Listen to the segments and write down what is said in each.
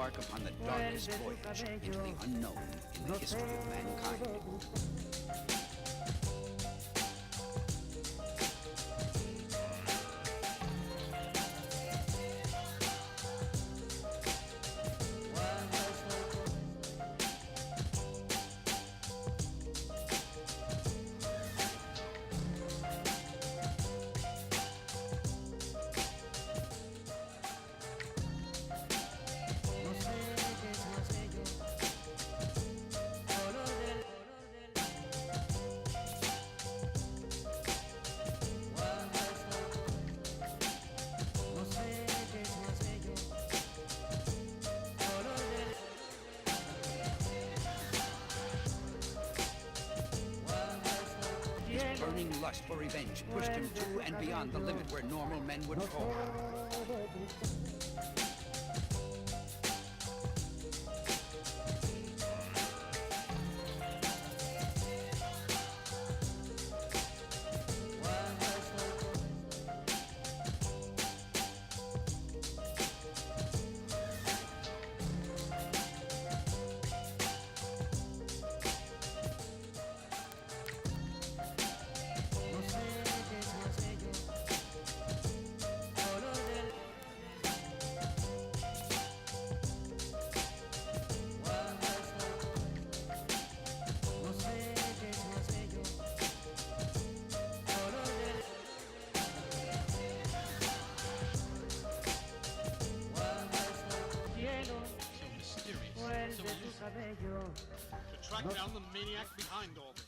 embark upon the darkest voyage into the unknown in the history of mankind. His burning lust for revenge pushed him to and beyond the limit where normal men would fall. To track down the maniac behind all this.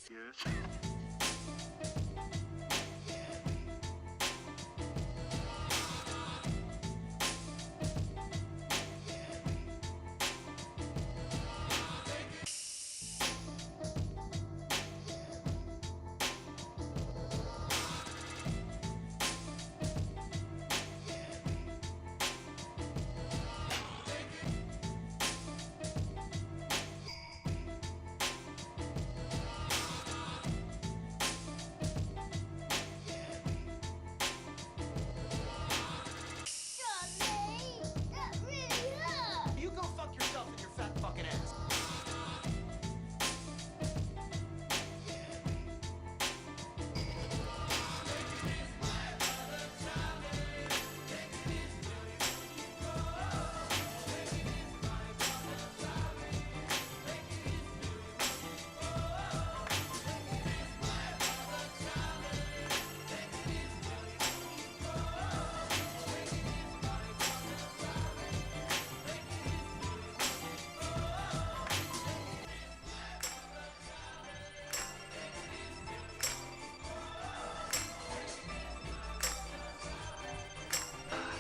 Yes.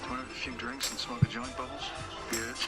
Want to have a few drinks and smoke a joint, Bubbles? Yes.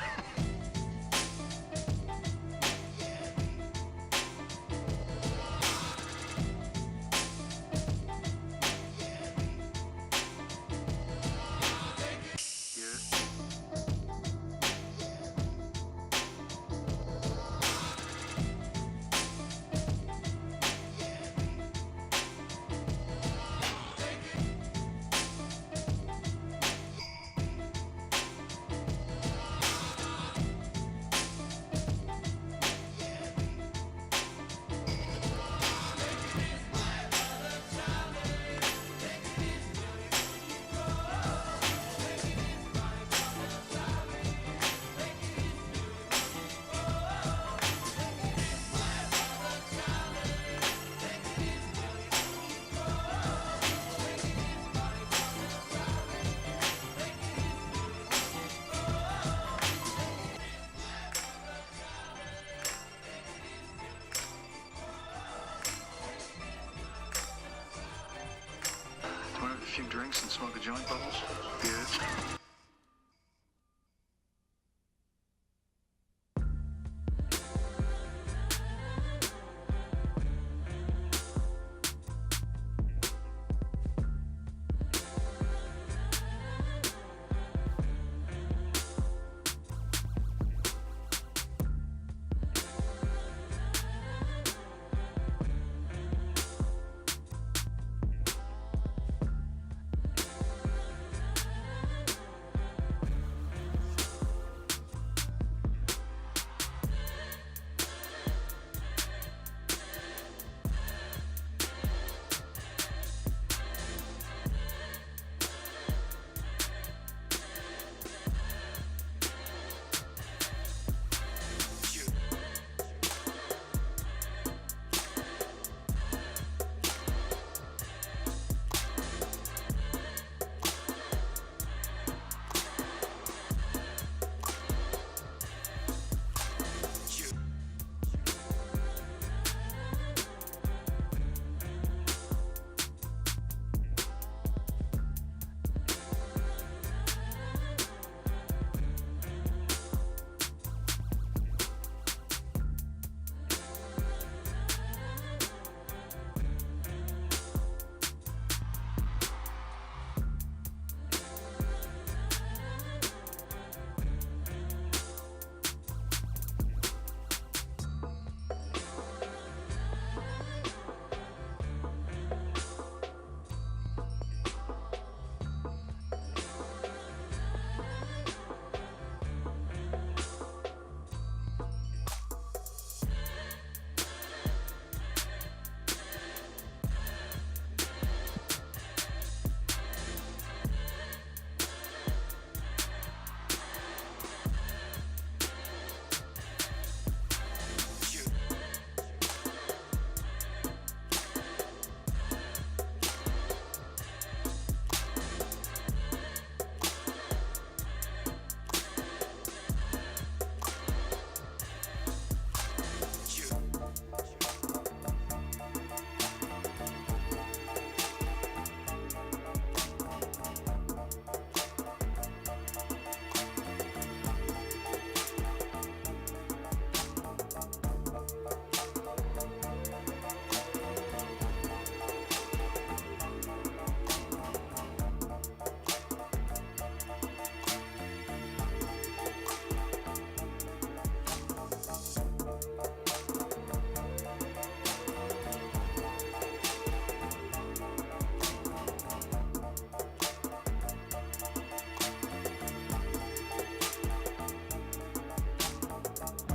Want to have a few drinks and smoke a joint, Bubbles? Yes.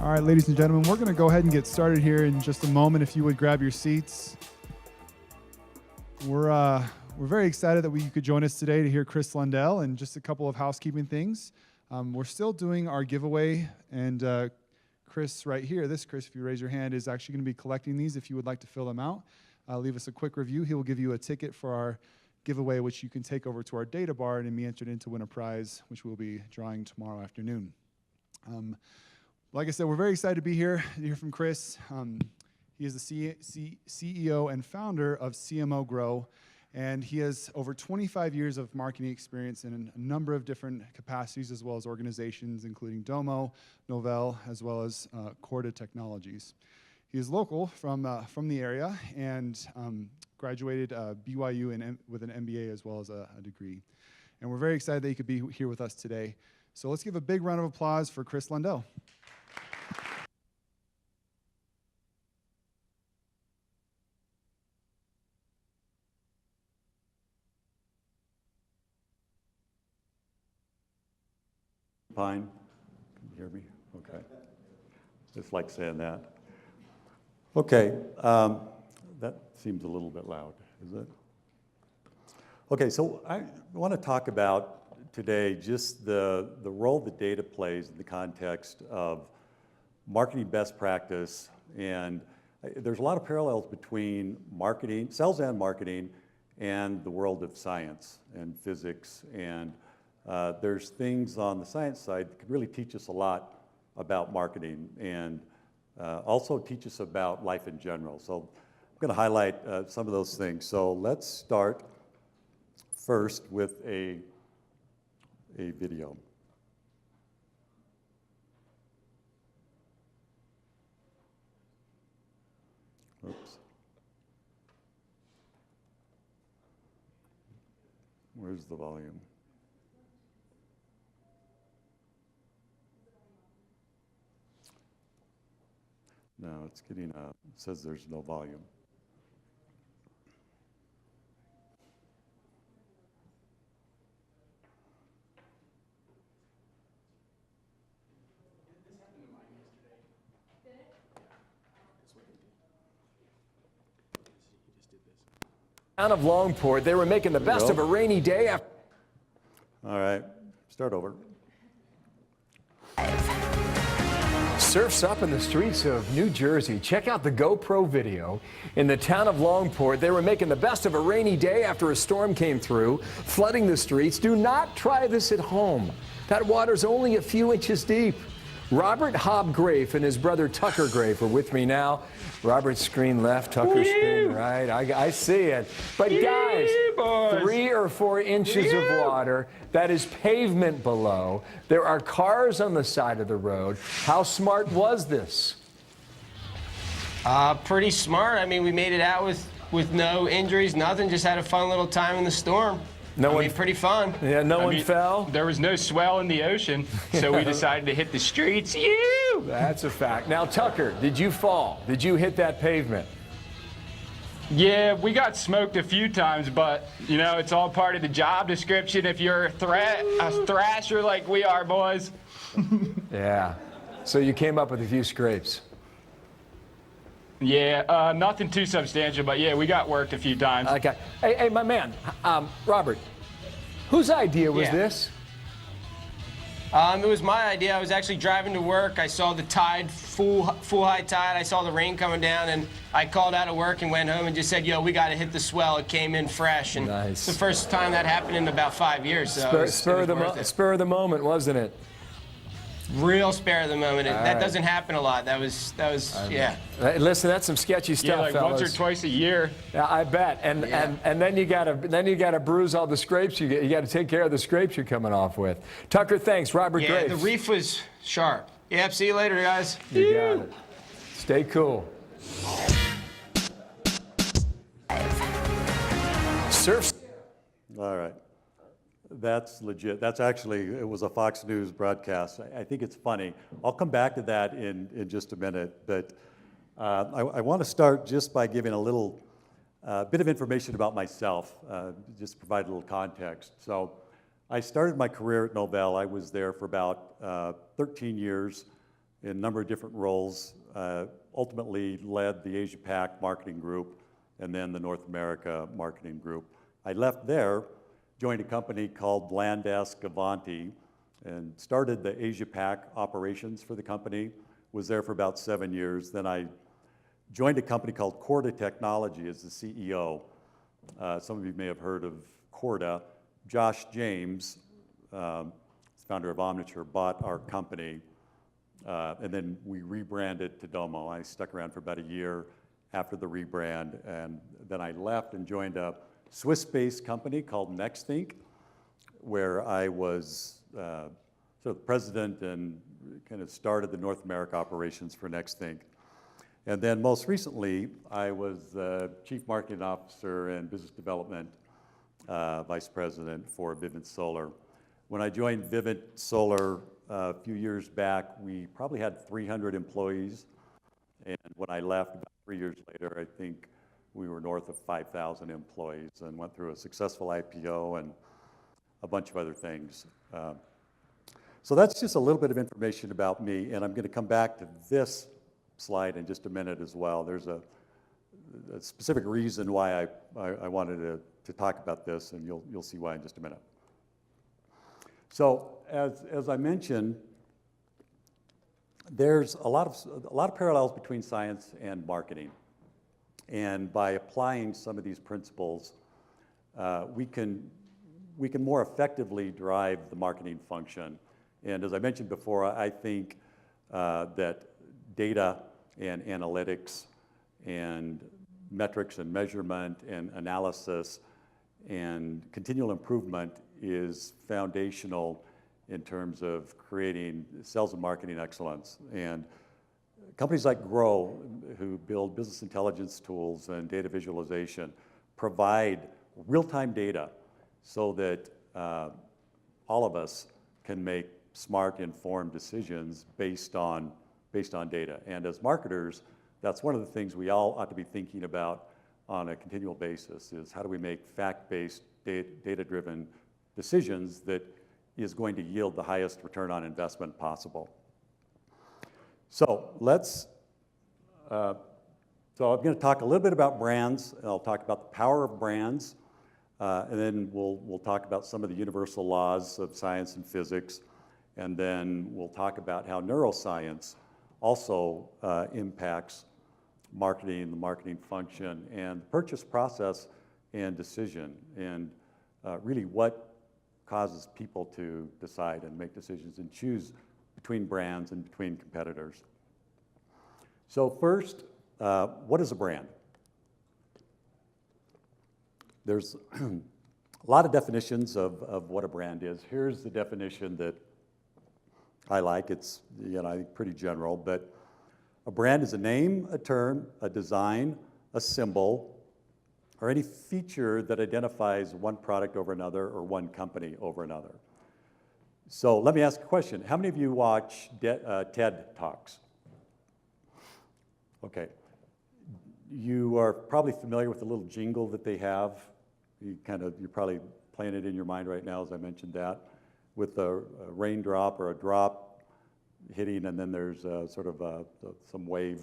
All right, ladies and gentlemen, we're going to go ahead and get started here in just a moment. If you would grab your seats. We're very excited that you could join us today to hear Chris Lundell, and just a couple of housekeeping things. We're still doing our giveaway, and Chris right here, Chris, if you raise your hand, is actually going to be collecting these if you would like to fill them out. Leave us a quick review. He will give you a ticket for our giveaway, which you can take over to our data bar and be entered in to win a prize, which we'll be drawing tomorrow afternoon. Like I said, we're very excited to be here to hear from Chris. He is the CEO and founder of CMO Grow, and he has over 25 years of marketing experience in a number of different capacities, as well as organizations, including Domo, Lundell, as well as Corda Technologies. He is local from the area and graduated BYU with an MBA as well as a degree. And we're very excited that he could be here with us today. So let's give a big round of applause for Chris Lundell. Fine. Can you hear me? Okay. Just like saying that. Okay. That seems a little bit loud, is it? Okay, so I want to talk about today just the role that data plays in the context of marketing best practice. And there's a lot of parallels between marketing, sales and marketing, and the world of science and physics. And there's things on the science side that can really teach us a lot about marketing and also teach us about life in general. So I'm going to highlight some of those things. So let's start first with a video. Oops. Where's the volume? No, it's getting, it says there's no volume. Town of Longport, they were making the best of a rainy day after. All right, start over. Surf's up in the streets of New Jersey. Check out the GoPro video. In the town of Longport, they were making the best of a rainy day after a storm came through, flooding the streets. Do not try this at home. That water's only a few inches deep. Robert Hobb Grafe and his brother Tucker Grafe are with me now. Robert's screen left, Tucker's screen right. I see it. But guys, 3 or 4 inches of water, that is pavement below. There are cars on the side of the road. How smart was this? Pretty smart. I mean, we made it out with no injuries, nothing. Just had a fun little time in the storm. Pretty fun. Yeah, no one fell. There was no swell in the ocean, so we decided to hit the streets. That's a fact. Now, Tucker, did you fall? Did you hit that pavement? Yeah, we got smoked a few times, but, you know, it's all part of the job description if you're a thrasher like we are, boys. Yeah. So you came up with a few scrapes. Yeah, nothing too substantial, but yeah, we got worked a few times. Okay. Hey, my man, Robert, whose idea was this? It was my idea. I was actually driving to work. I saw the tide, full high tide. I saw the rain coming down, and I called out of work and went home and just said, yo, we got to hit the swell. It came in fresh. And nice. It's the first time that happened in about 5 years. So spur of the moment, wasn't it? Real spare of the moment. That doesn't happen a lot. That was yeah. Listen, that's some sketchy stuff, yeah, like fellas. once or twice a year. Yeah, I bet. And then you gotta bruise all the scrapes. You got to take care of the scrapes you're coming off with. Tucker, thanks. Robert Graves. Yeah, the reef was sharp. Yep. See you later, guys. You got it. Stay cool. Surf. All right. That's legit. That's actually, it was a Fox News broadcast. I think it's funny. I'll come back to that in just a minute, but I want to start just by giving a little bit of information about myself, just to provide a little context. So I started my career at Lundell. I was there for about 13 years. in a number of different roles. Ultimately led the Asia Pac marketing group and then the North America marketing group. I left there, joined a company called Landesk Avanti, and started the Asia Pac operations for the company. Was there for about 7 years. Then I joined a company called Corda Technology as the CEO. Some of you may have heard of Corda. Josh James, founder of Omniture, bought our company, and then we rebranded to Domo. I stuck around for about a year after the rebrand, and then I left and joined a Swiss-based company called NextThink, where I was sort of president and kind of started the North America operations for NextThink. And then most recently, I was Chief Marketing Officer and Business Development Vice President for Vivint Solar. When I joined Vivint Solar a few years back, we probably had 300 employees. And when I left about 3 years later, I think we were north of 5,000 employees and went through a successful IPO and a bunch of other things. So that's just a little bit of information about me, and I'm going to come back to this slide in just a minute as well. There's a specific reason why I wanted to talk about this, and you'll see why in just a minute. So as I mentioned, there's a lot of parallels between science and marketing. And by applying some of these principles, we can more effectively drive the marketing function. And as I mentioned before, I think that data and analytics and metrics and measurement and analysis and continual improvement is foundational in terms of creating sales and marketing excellence. And companies like Grow, who build business intelligence tools and data visualization, provide real-time data so that all of us can make smart, informed decisions based on data. And as marketers, that's one of the things we all ought to be thinking about on a continual basis, is how do we make fact-based, data-driven decisions that is going to yield the highest return on investment possible. So so I'm going to talk a little bit about brands, and I'll talk about the power of brands, and then we'll talk about some of the universal laws of science and physics, and then we'll talk about how neuroscience also impacts marketing, the marketing function, and the purchase process and decision, and really what causes people to decide and make decisions and choose between brands and between competitors. So first, what is a brand? There's a lot of definitions of what a brand is. Here's the definition that I like. It's, I think, pretty general, but a brand is a name, a term, a design, a symbol, or any feature that identifies one product over another or one company over another. So let me ask a question. How many of you watch TED Talks? Okay. You are probably familiar with the little jingle that they have. You're probably playing it in your mind right now, as I mentioned that, with a raindrop or a drop hitting, and then there's sort of some wave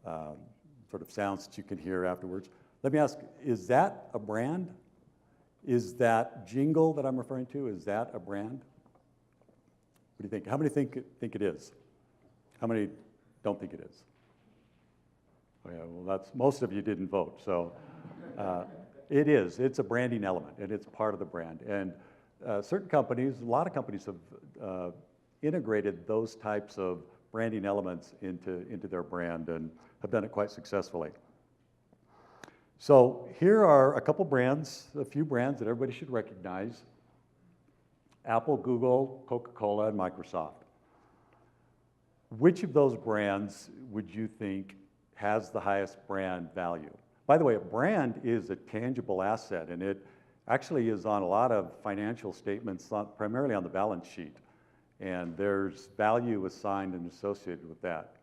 sort of sounds that you can hear afterwards. Let me ask, is that a brand? Is that jingle that I'm referring to, is that a brand? What do you think? How many think it is? How many don't think it is? Oh, yeah, well, most of you didn't vote, so it is. It's a branding element, and it's part of the brand. And certain companies, a lot of companies have integrated those types of branding elements into their brand and have done it quite successfully. So here are a couple brands, a few brands that everybody should recognize: Apple, Google, Coca-Cola, and Microsoft. Which of those brands would you think has the highest brand value? By the way, a brand is a tangible asset, and it actually is on a lot of financial statements, primarily on the balance sheet. And there's value assigned and associated with that.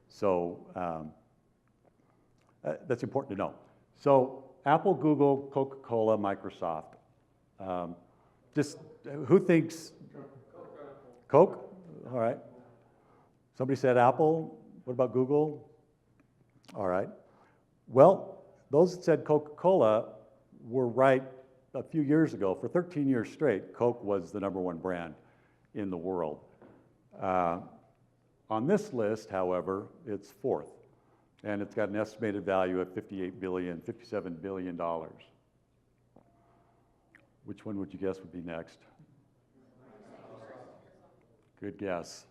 So that's important to know. So Apple, Google, Coca-Cola, Microsoft. Just who thinks? Coke? All right. Somebody said Apple. What about Google? All right. Well, those that said Coca-Cola were right a few years ago. For 13 years straight, Coke was the #1 brand in the world. On this list, however, it's fourth, and it's got an estimated value of $58 billion, $57 billion. Which one would you guess would be next? Good guess.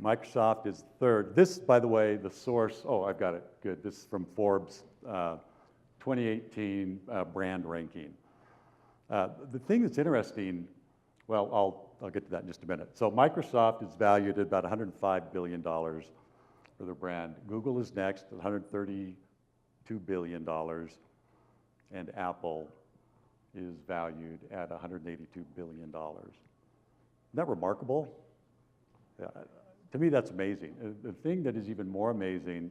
Microsoft is third. This, by the way, the source, oh, I've got it, good. This is from Forbes 2018 brand ranking. The thing that's interesting, well, I'll get to that in just a minute. So Microsoft is valued at about $105 billion for their brand. Google is next at $132 billion, and Apple is valued at $182 billion. Isn't that remarkable? Yeah, to me, that's amazing. The thing that is even more amazing,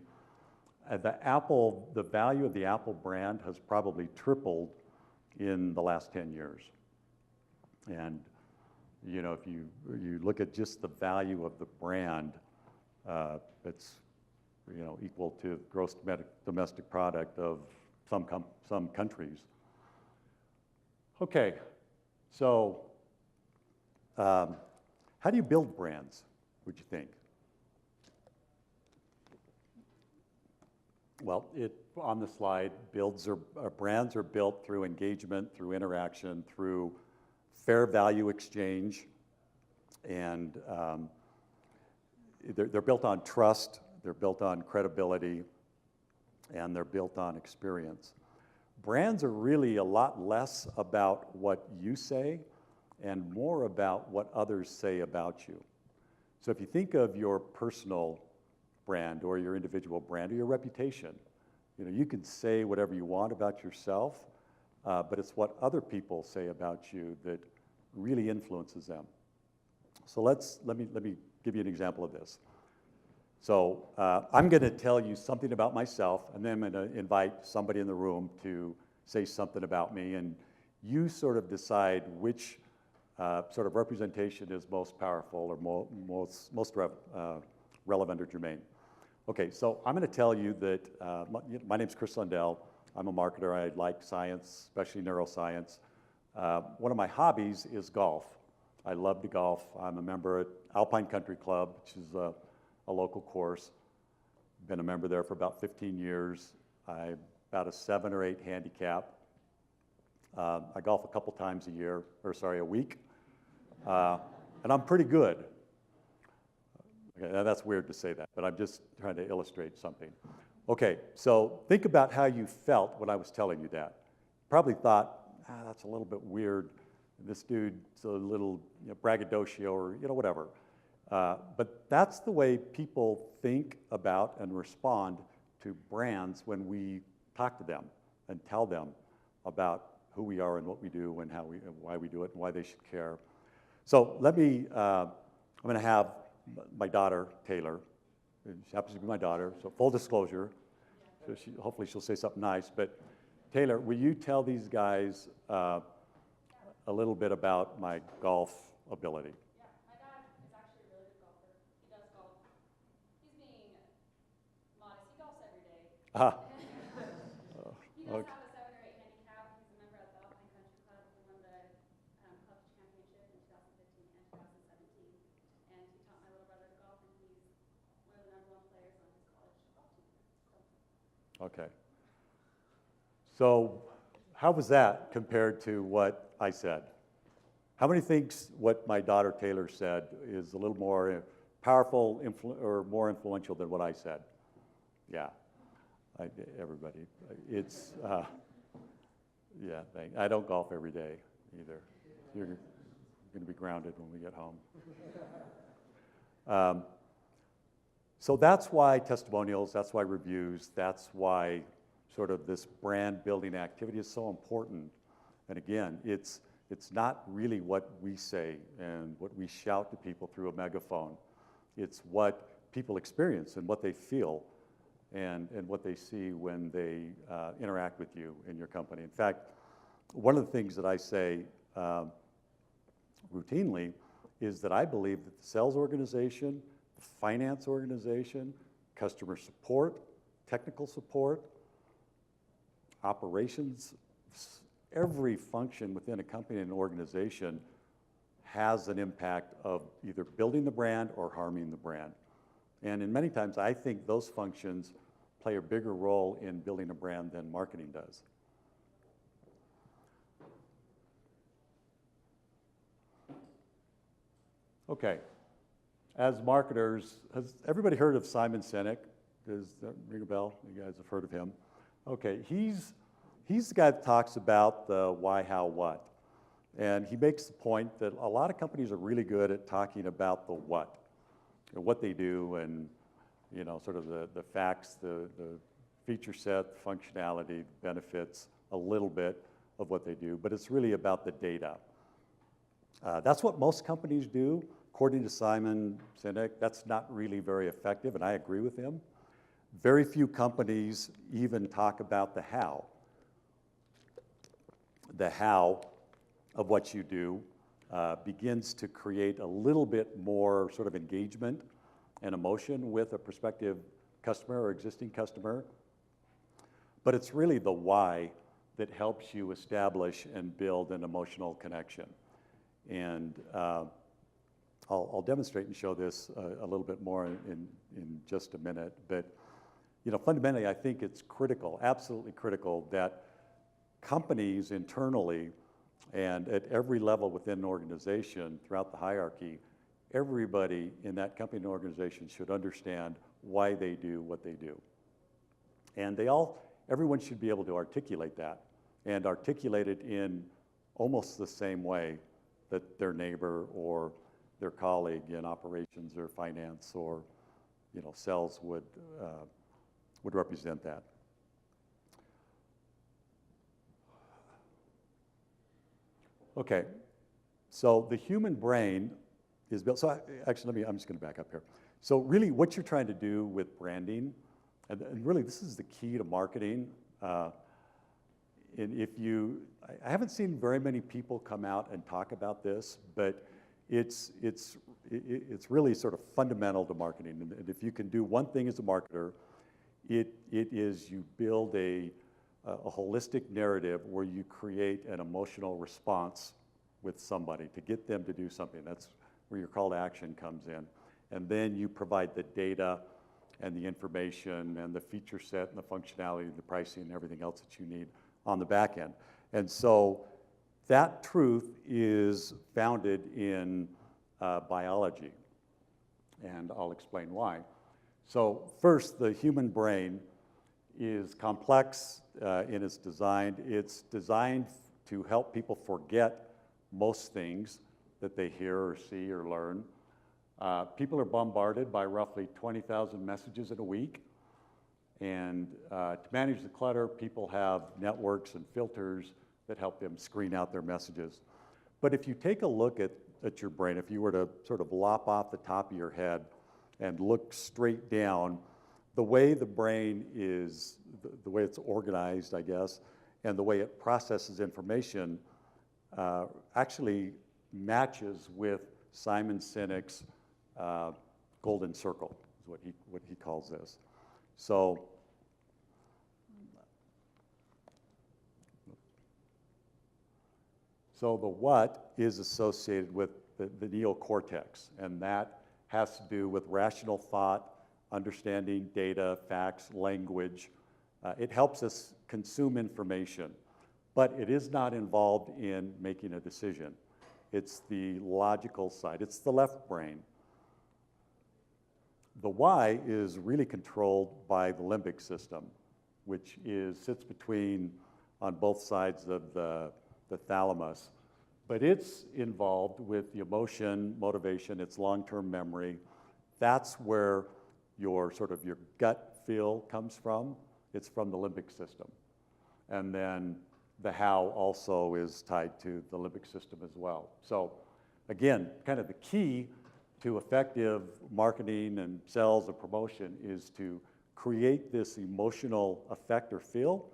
the value of the Apple brand has probably tripled in the last 10 years. And you know, if you look at just the value of the brand, it's equal to gross domestic product of some countries. Okay, so how do you build brands, would you think? Well, on the slide, brands are built through engagement, through interaction, through fair value exchange, and they're built on trust, they're built on credibility, and they're built on experience. Brands are really a lot less about what you say and more about what others say about you. So if you think of your personal brand or your individual brand or your reputation, you can say whatever you want about yourself, but it's what other people say about you that really influences them. So let me give you an example of this. So I'm going to tell you something about myself, and then I'm going to invite somebody in the room to say something about me, and you sort of decide which sort of representation is most powerful or most relevant or germane. Okay, so I'm going to tell you that my name's Chris Lundell. I'm a marketer. I like science, especially neuroscience. One of my hobbies is golf. I love to golf. I'm a member at Alpine Country Club, which is a local course. Been a member there for about 15 years. I'm about a 7 or 8 handicap. I golf a couple times a week, and I'm pretty good. Okay, now that's weird to say that, but I'm just trying to illustrate something. Okay, so think about how you felt when I was telling you that. Probably thought, that's a little bit weird. This dude's a little braggadocio or whatever. But that's the way people think about and respond to brands when we talk to them and tell them about who we are and what we do and why we do it and why they should care. So I'm going to have my daughter, Taylor. She happens to be my daughter, so full disclosure. So hopefully she'll say something nice. But Taylor, will you tell these guys a little bit about my golf ability? Yeah, my dad is actually a really good golfer. He does golf. He's being modest. He golfs every day. He does Okay. have a 7 or 8 handicap. He's a member of the Alpine Country Club. He won the club championship in 2015 and 2017. And he taught my little brother to golf, and he's one of the #1 players on his college golf team. Okay. So how was that compared to what I said? How many thinks what my daughter Taylor said is a little more powerful or more influential than what I said? Yeah, everybody. It's, yeah, I don't golf every day either. You're going to be grounded when we get home. So that's why testimonials, that's why reviews, that's why sort of this brand building activity is so important. And again, it's not really what we say and what we shout to people through a megaphone. It's what people experience and what they feel and what they see when they interact with you in your company. In fact, one of the things that I say routinely is that I believe that the sales organization, the finance organization, customer support, technical support, operations, every function within a company and organization has an impact of either building the brand or harming the brand. And in many times, I think those functions play a bigger role in building a brand than marketing does. Okay, as marketers, has everybody heard of Simon Sinek? Does that ring a bell? You guys have heard of him. Okay, he's the guy that talks about the why, how, what. And he makes the point that a lot of companies are really good at talking about the what they do, and sort of the facts, the feature set, the functionality, benefits, a little bit of what they do, but it's really about the data. That's what most companies do. According to Simon Sinek, that's not really very effective, and I agree with him. Very few companies even talk about the how. The how of what you do begins to create a little bit more sort of engagement and emotion with a prospective customer or existing customer. But it's really the why that helps you establish and build an emotional connection. And I'll demonstrate and show this a little bit more in just a minute. But fundamentally, I think it's critical, absolutely critical, that companies internally and at every level within an organization throughout the hierarchy, everybody in that company and organization should understand why they do what they do. And everyone should be able to articulate that, and articulate it in almost the same way that their neighbor or their colleague in operations or finance or sales would represent that. Okay, so the human brain is built. So actually, I'm just going to back up here. So really, what you're trying to do with branding, and really this is the key to marketing. And I haven't seen very many people come out and talk about this, but it's really sort of fundamental to marketing. And if you can do one thing as a marketer, it is you build a holistic narrative where you create an emotional response with somebody to get them to do something. That's where your call to action comes in. And then you provide the data and the information and the feature set and the functionality and the pricing and everything else that you need on the back end. And so that truth is founded in biology, and I'll explain why. So first, the human brain is complex in its design. It's designed to help people forget most things that they hear or see or learn. People are bombarded by roughly 20,000 messages in a week. And to manage the clutter, people have networks and filters that help them screen out their messages. But if you take a look at your brain, if you were to sort of lop off the top of your head and look straight down, the way the brain is, the way it's organized, I guess, and the way it processes information actually matches with Simon Sinek's golden circle, is what he calls this. So the what is associated with the neocortex, and that has to do with rational thought, understanding data, facts, language. It helps us consume information, but it is not involved in making a decision. It's the logical side. It's the left brain. The why is really controlled by the limbic system, which sits on both sides of the thalamus. But it's involved with the emotion, motivation, its long-term memory. That's where your gut feel comes from. It's from the limbic system. And then the how also is tied to the limbic system as well. So again, kind of the key to effective marketing and sales and promotion is to create this emotional effect or feel,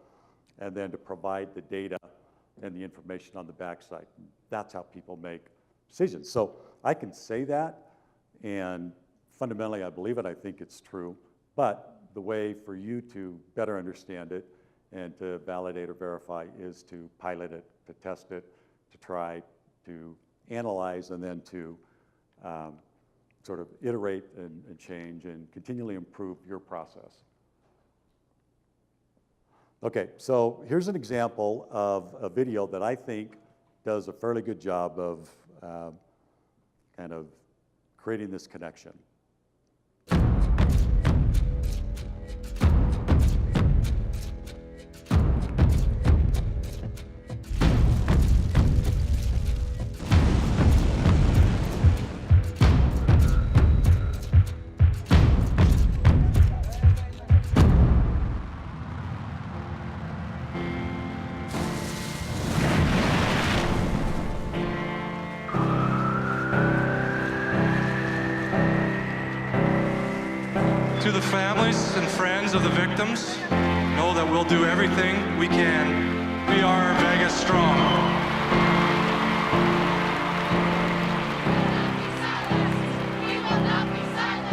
and then to provide the data and the information on the backside. That's how people make decisions. So I can say that and fundamentally, I believe it, I think it's true, but the way for you to better understand it and to validate or verify is to pilot it, to test it, to try, to analyze, and then to sort of iterate and change and continually improve your process. Okay, so here's an example of a video that I think does a fairly good job of kind of creating this connection. To the families and friends of the victims, know that we'll do everything we can. We are Vegas strong.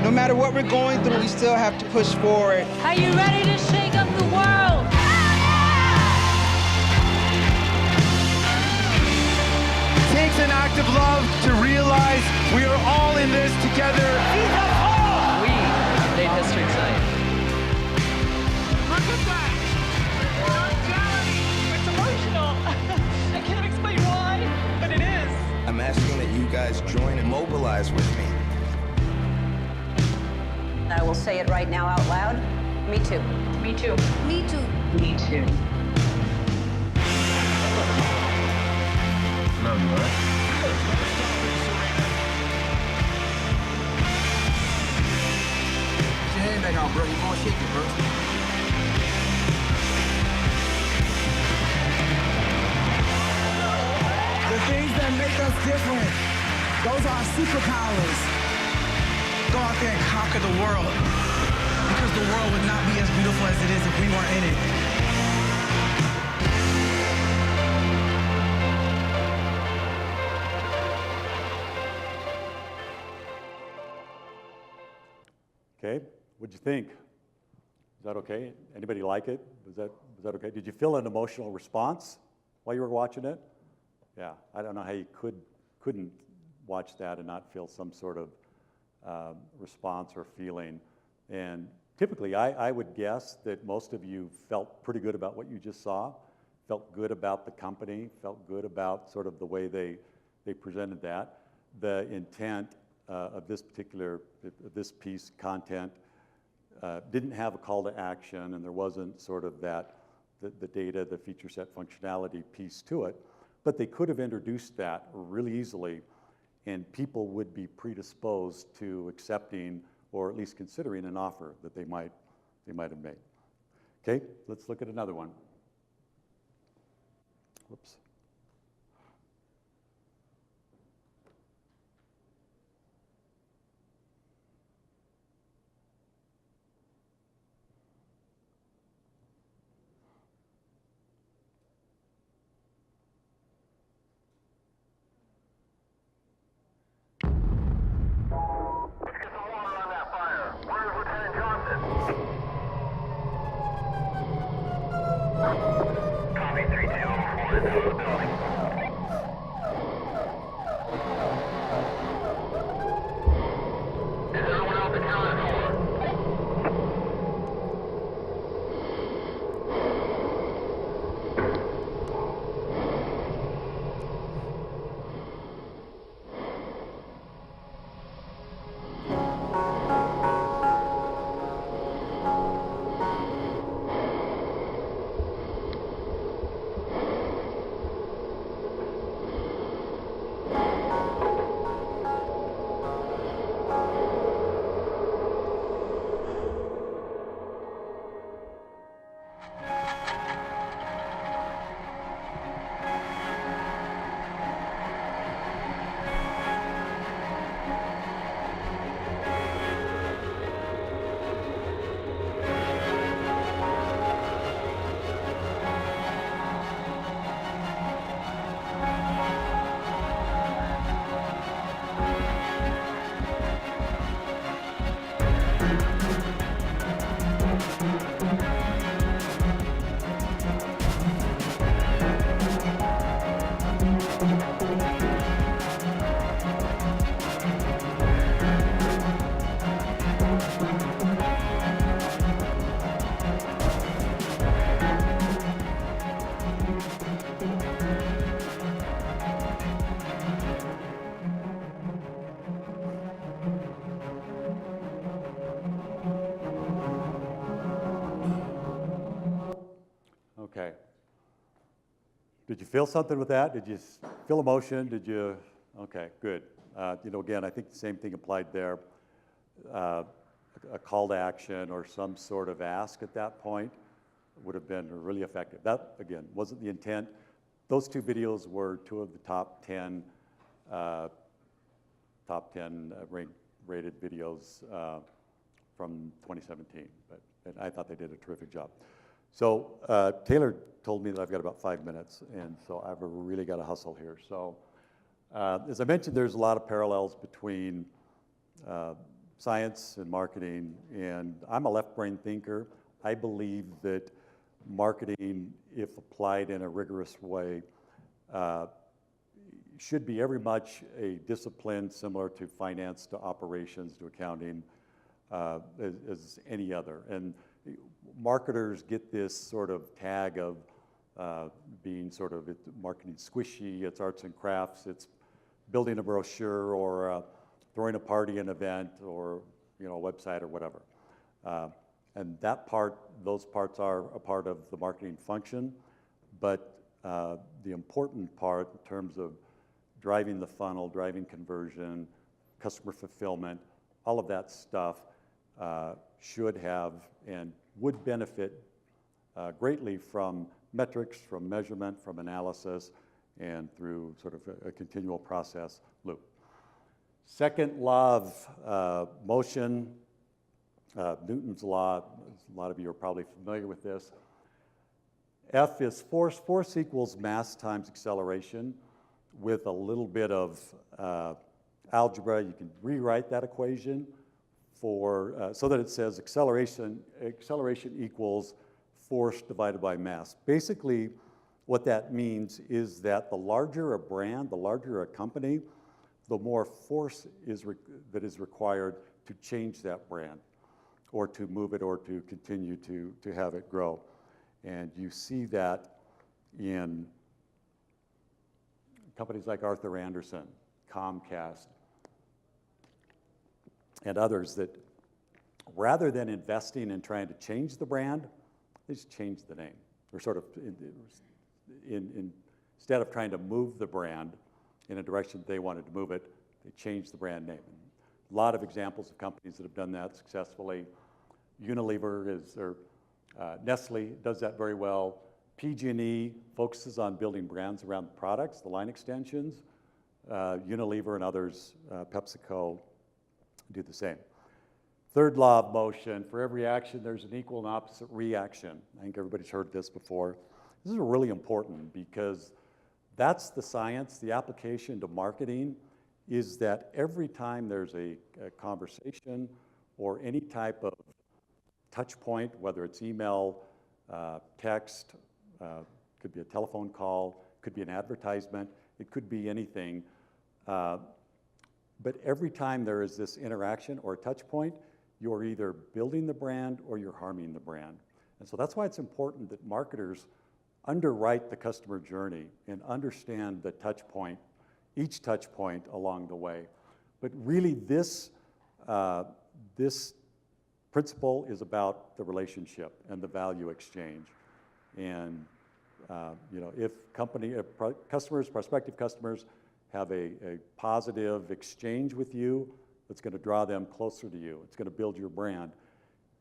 No matter what we're going through, we still have to push forward. Are you ready to shake up the world? It takes an act of love to realize we are all in this together. We made history tonight. Look at that! It's emotional. I can't explain why, but it is. I'm asking that you guys join and mobilize with me. I will say it right now out loud. Me too. Me too. Me too. Me too. Love you, right? Put your hand back on, bro. You gonna shake it, bro. The things that make us different, those are our superpowers. Go out there and conquer the world. Because the world would not be as beautiful as it is if we weren't in it. Okay, what'd you think? Is that okay? Anybody like it? Was that okay? Did you feel an emotional response while you were watching it? Yeah, I don't know how you couldn't watch that and not feel some sort of response or feeling. And typically, I would guess that most of you felt pretty good about what you just saw, felt good about the company, felt good about sort of the way they presented that. The intent of this particular, this piece, content, didn't have a call to action, and there wasn't sort of that, the data, the feature set functionality piece to it, but they could have introduced that really easily, and people would be predisposed to accepting or at least considering an offer that they might have made. Okay, let's look at another one. Whoops. Did you feel something with that? Did you feel emotion? Did you? Okay, good. Again, I think the same thing applied there. A call to action or some sort of ask at that point would have been really effective. That, again, wasn't the intent. Those two videos were two of the top 10 rated videos from 2017, and I thought they did a terrific job. So Taylor told me that I've got about 5 minutes, and so I've really got to hustle here. So as I mentioned, there's a lot of parallels between science and marketing, and I'm a left-brain thinker. I believe that marketing, if applied in a rigorous way, should be every much a discipline similar to finance, to operations, to accounting, as any other. And marketers get this sort of tag of being sort of marketing squishy, it's arts and crafts, it's building a brochure or throwing a party, an event, or a website or whatever. And those parts are a part of the marketing function, but the important part in terms of driving the funnel, driving conversion, customer fulfillment, all of that stuff should have and would benefit greatly from metrics, from measurement, from analysis, and through sort of a continual process loop. Second law of motion, Newton's law, a lot of you are probably familiar with this. F is force. Force equals mass times acceleration. With a little bit of algebra, you can rewrite that equation so that it says acceleration equals force divided by mass. Basically, what that means is that the larger a brand, the larger a company, the more force that is required to change that brand or to move it or to continue to have it grow. And you see that in companies like Arthur Andersen, Comcast, and others that rather than investing in trying to change the brand, they just changed the name. Or sort of, instead of trying to move the brand in a direction they wanted to move it, they changed the brand name. A lot of examples of companies that have done that successfully. Unilever Nestle does that very well. PG&E focuses on building brands around products, the line extensions. Unilever and others, PepsiCo, do the same. Third law of motion, for every action, there's an equal and opposite reaction. I think everybody's heard this before. This is really important because that's the science, the application to marketing is that every time there's a conversation or any type of touch point, whether it's email, text, could be a telephone call, could be an advertisement, it could be anything. But every time there is this interaction or touch point, you're either building the brand or you're harming the brand. And so that's why it's important that marketers underwrite the customer journey and understand the touch point, each touch point along the way. But really this principle is about the relationship and the value exchange. And if prospective customers have a positive exchange with you, it's going to draw them closer to you. It's going to build your brand.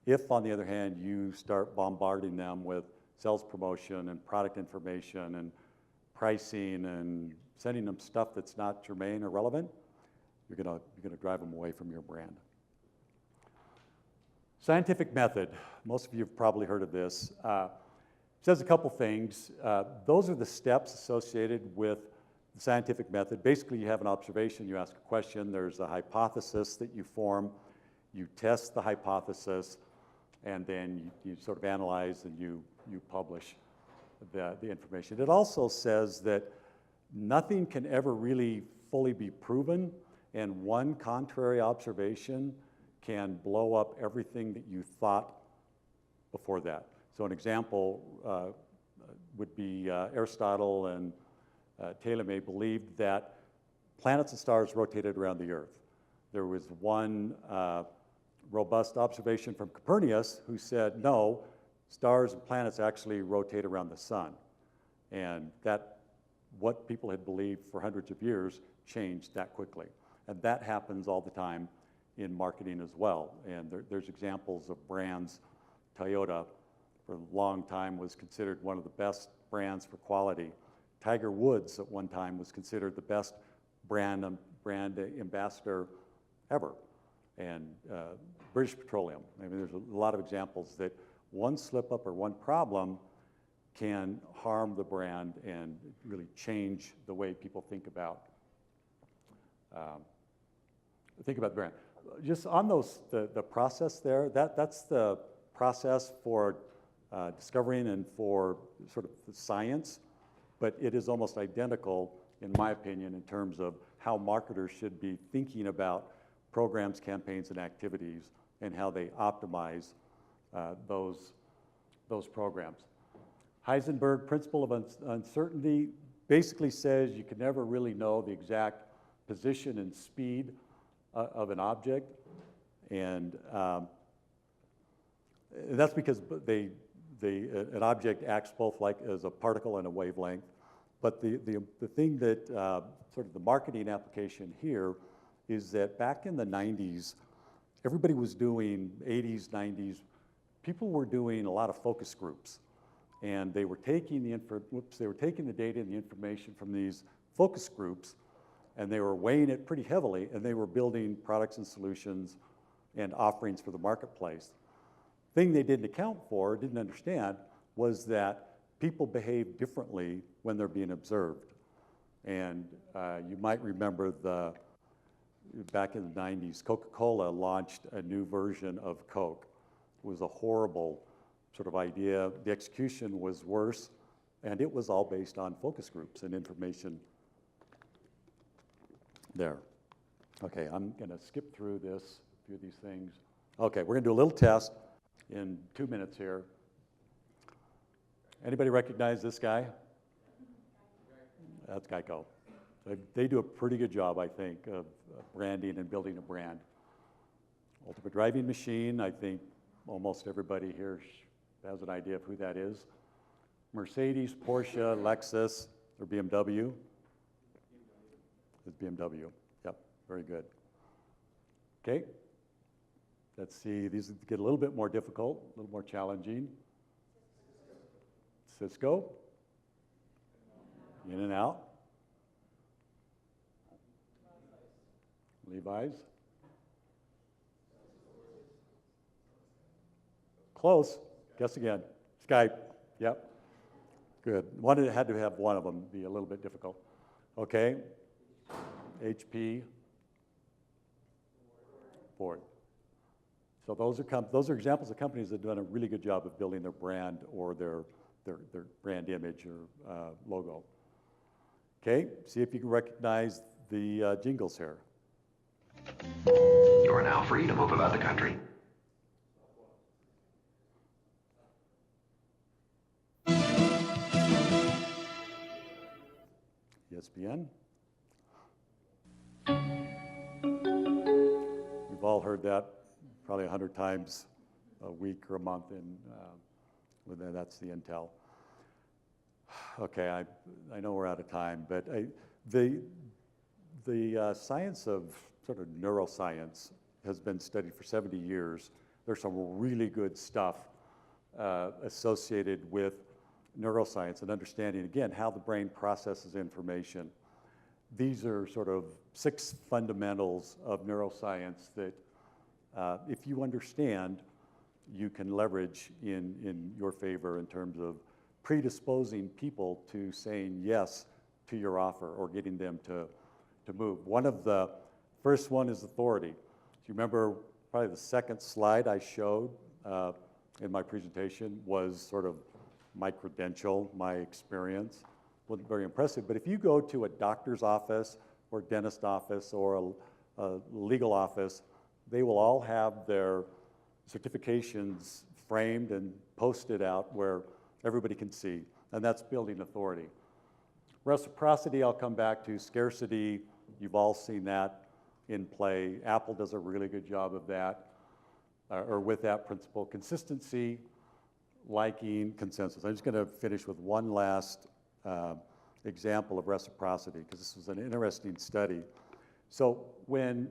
If, on the other hand, you start bombarding them with sales promotion and product information and pricing and sending them stuff that's not germane or relevant, you're going to drive them away from your brand. Scientific method. Most of you have probably heard of this. It says a couple things. Those are the steps associated with the scientific method. Basically, you have an observation, you ask a question, there's a hypothesis that you form, you test the hypothesis, and then you sort of analyze and you publish the information. It also says that nothing can ever really fully be proven, and one contrary observation can blow up everything that you thought before that. So an example would be Aristotle and Ptolemy believed that planets and stars rotated around the Earth. There was one robust observation from Copernicus who said, no, stars and planets actually rotate around the sun. And that, what people had believed for hundreds of years changed that quickly. And that happens all the time in marketing as well. And there's examples of brands. Toyota, for a long time, was considered one of the best brands for quality. Tiger Woods at one time was considered the best brand ambassador ever. And British Petroleum. I mean, there's a lot of examples that one slip up or one problem can harm the brand and really change the way people think about the brand. Just on those, the process there, that's the process for discovering and for sort of the science, but it is almost identical, in my opinion, in terms of how marketers should be thinking about programs, campaigns, and activities, and how they optimize those programs. Heisenberg principle of uncertainty basically says you can never really know the exact position and speed of an object, and that's because an object acts both like as a particle and a wavelength. But the thing that sort of the marketing application here is that back in the 90s, everybody was doing 80s, 90s. People were doing a lot of focus groups, and they were taking the data and the information from these focus groups, and they were weighing it pretty heavily, and they were building products and solutions and offerings for the marketplace. Thing they didn't account for, didn't understand, was that people behave differently when they're being observed. And you might remember back in the 90s, Coca-Cola launched a new version of Coke. It was a horrible sort of idea. The execution was worse, and it was all based on focus groups and information there. Okay, I'm gonna skip through a few of these things. Okay, we're gonna do a little test in 2 minutes here. Anybody recognize this guy? That's Geico. They do a pretty good job, I think, of branding and building a brand. Ultimate Driving Machine, I think almost everybody here has an idea of who that is. Mercedes, Porsche, Lexus, or BMW. It's BMW, yep, very good. Okay, let's see, these get a little bit more difficult, a little more challenging. Cisco, in and out. Levi's. Close, guess again. Skype, yep, good. It had to have one of them be a little bit difficult. Okay, HP, Ford. So those are examples of companies that have done a really good job of building their brand or their brand image or logo. Okay, see if you can recognize the jingles here. You are now free to move about the country. ESPN. You've all heard that probably 100 times a week or a month, and that's the Intel. Okay, I know we're out of time, but the science of sort of neuroscience has been studied for 70 years. There's some really good stuff associated with neuroscience and understanding, again, how the brain processes information. These are sort of 6 fundamentals of neuroscience that if you understand, you can leverage in your favor in terms of predisposing people to saying yes to your offer or getting them to move. One of the first one is authority. Do you remember probably the second slide I showed in my presentation was sort of my credential, my experience. Wasn't very impressive, but if you go to a doctor's office or dentist office or a legal office, they will all have their certifications framed and posted out where everybody can see, and that's building authority. Reciprocity, I'll come back to. Scarcity, you've all seen that in play. Apple does a really good job of that, or with that principle. Consistency, liking, consensus. I'm just gonna finish with one last example of reciprocity, because this was an interesting study. So when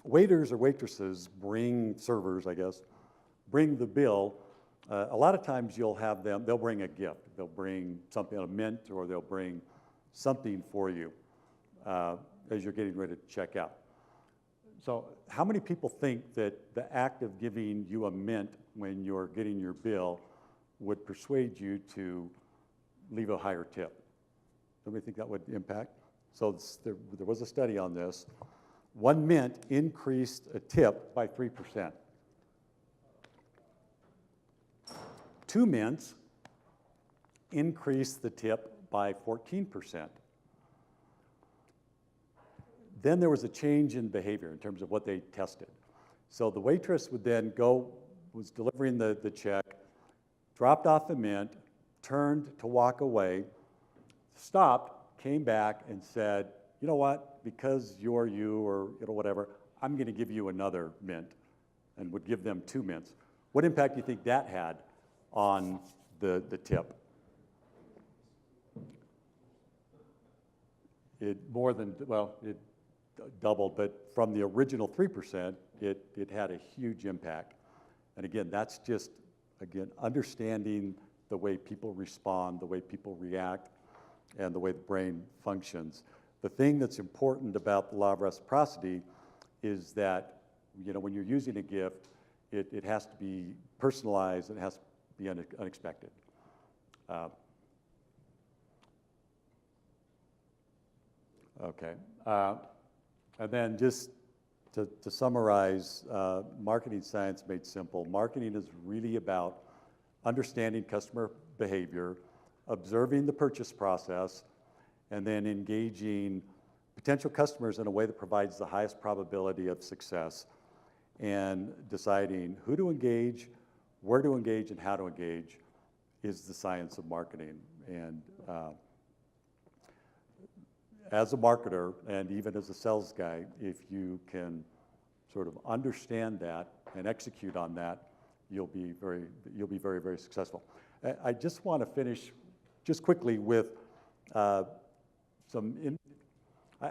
waiters or waitresses bring, servers I guess, bring the bill, a lot of times you'll have them, they'll bring a gift. They'll bring something, a mint, or they'll bring something for you as you're getting ready to check out. So how many people think that the act of giving you a mint when you're getting your bill would persuade you to leave a higher tip? Somebody think that would impact? So there was a study on this. 1 mint increased a tip by 3%. 2 mints increased the tip by 14%. Then there was a change in behavior in terms of what they tested. So the waitress would then was delivering the check, dropped off the mint, turned to walk away, stopped, came back and said, you know what, because you're you or whatever, I'm gonna give you another mint, and would give them 2 mints. What impact do you think that had on the tip? It doubled, but from the original 3%, it had a huge impact. And again, that's just, understanding the way people respond, the way people react, and the way the brain functions. The thing that's important about the law of reciprocity is that, when you're using a gift, it has to be personalized, and it has to be unexpected. Okay. And then just to summarize, marketing science made simple. Marketing is really about understanding customer behavior, observing the purchase process, and then engaging potential customers in a way that provides the highest probability of success, and deciding who to engage, where to engage, and how to engage is the science of marketing. And as a marketer, and even as a sales guy, if you can sort of understand that and execute on that, you'll be very, very successful. I just want to finish just quickly with I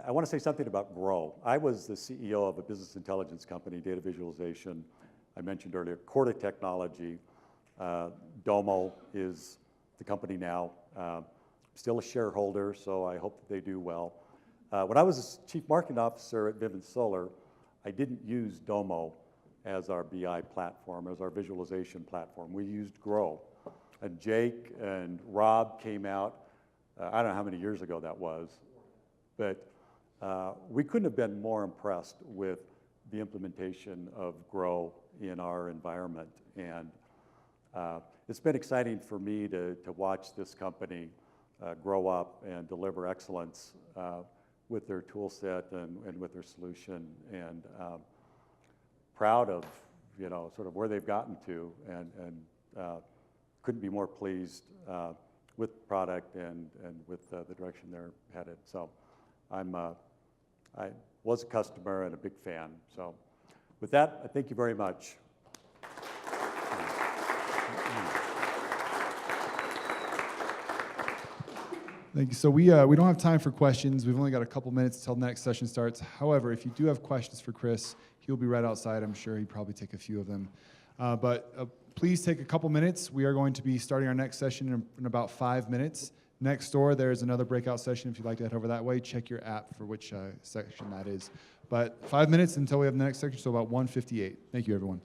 want to say something about Grow. I was the CEO of a business intelligence company, data visualization, I mentioned earlier, Corda Technology. Domo is the company now. Still a shareholder, so I hope that they do well. When I was chief marketing officer at Vivint Solar, I didn't use Domo as our BI platform, as our visualization platform. We used Grow. And Jake and Rob came out, I don't know how many years ago that was, but we couldn't have been more impressed with the implementation of Grow in our environment. And it's been exciting for me to watch this company grow up and deliver excellence with their tool set and with their solution, and proud of sort of where they've gotten to, and couldn't be more pleased with the product and with the direction they're headed. So I was a customer and a big fan. So with that, I thank you very much. Thank you. So we don't have time for questions. We've only got a couple minutes until the next session starts. However, if you do have questions for Chris, he'll be right outside. I'm sure he'd probably take a few of them. But please take a couple minutes. We are going to be starting our next session in about 5 minutes. Next door, there's another breakout session. If you'd like to head over that way, check your app for which section that is. But 5 minutes until we have the next section, so about 1:58. Thank you, everyone.